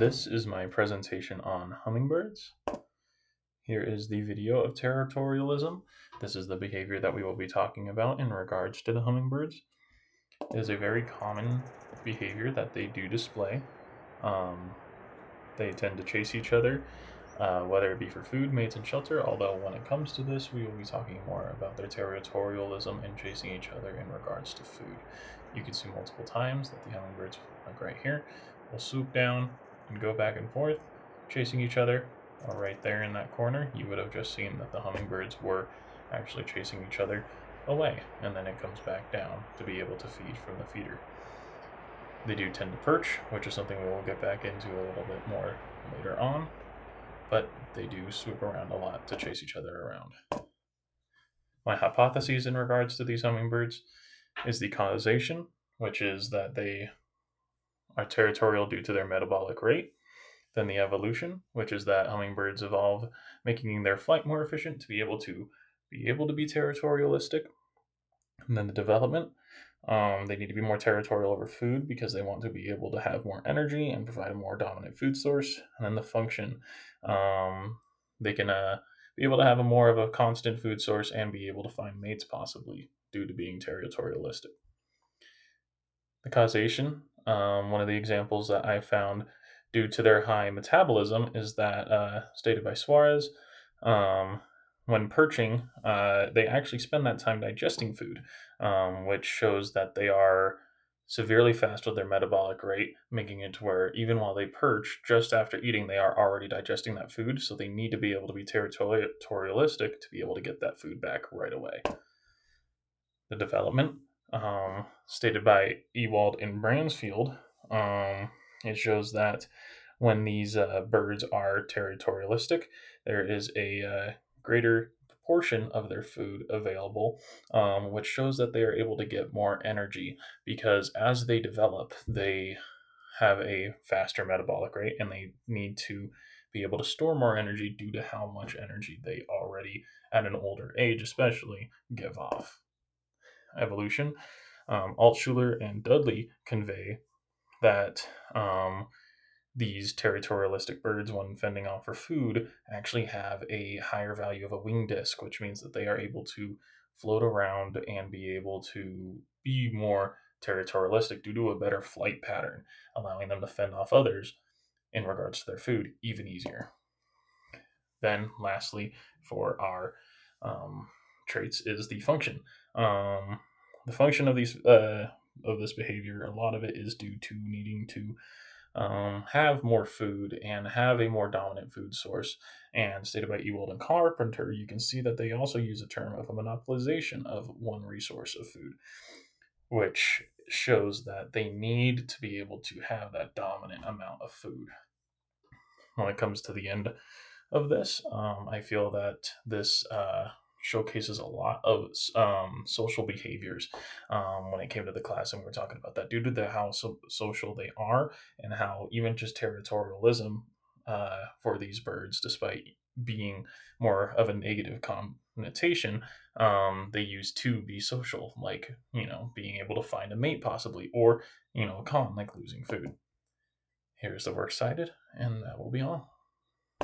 This is my presentation on hummingbirds. Here is the video of territorialism. This is the behavior that we will be talking about in regards to the hummingbirds. It is a very common behavior that they do display. They tend to chase each other, whether it be for food, mates, and shelter, although when it comes to this, we will be talking more about their territorialism and chasing each other in regards to food. You can see multiple times that the hummingbirds, like right here, will swoop down and go back and forth, chasing each other. Or right there in that corner, you would have just seen that the hummingbirds were actually chasing each other away, and then it comes back down to be able to feed from the feeder. They do tend to perch, which is something we will get back into a little bit more later on, but they do swoop around a lot to chase each other around. My hypotheses in regards to these hummingbirds is the causation, which is that they are territorial due to their metabolic rate, then the evolution, which is that hummingbirds evolve, making their flight more efficient to be able to be territorialistic, and then the development. They need to be more territorial over food because they want to be able to have more energy and provide a more dominant food source. And then the function, they can be able to have a more of a constant food source and be able to find mates possibly due to being territorialistic. The causation, one of the examples that I found due to their high metabolism is that, stated by Suarez, when perching, they actually spend that time digesting food, which shows that they are severely fast with their metabolic rate, making it to where even while they perch, just after eating, they are already digesting that food. So they need to be able to be territorialistic to be able to get that food back right away. The development, stated by Ewald and Bransfield, it shows that when these birds are territorialistic, there is a greater proportion of their food available, which shows that they are able to get more energy because as they develop, they have a faster metabolic rate and they need to be able to store more energy due to how much energy they already, at an older age especially, give off. Evolution, Altschuler and Dudley convey that these territorialistic birds, when fending off for food, actually have a higher value of a wing disc, which means that they are able to float around and be able to be more territorialistic due to a better flight pattern, allowing them to fend off others in regards to their food even easier. Then, lastly, for our traits is the function. The function of these of this behavior, a lot of it is due to needing to have more food and have a more dominant food source. And stated by Ewald and Carpenter, you can see that they also use a term of a monopolization of one resource of food, which shows that they need to be able to have that dominant amount of food. When it comes to the end of this, I feel that this showcases a lot of social behaviors when it came to the class, and we were talking about that due to how social they are and how even just territorialism for these birds, despite being more of a negative connotation, they use to be social, like being able to find a mate possibly, or a con like losing food. Here's the works cited, and that will be all.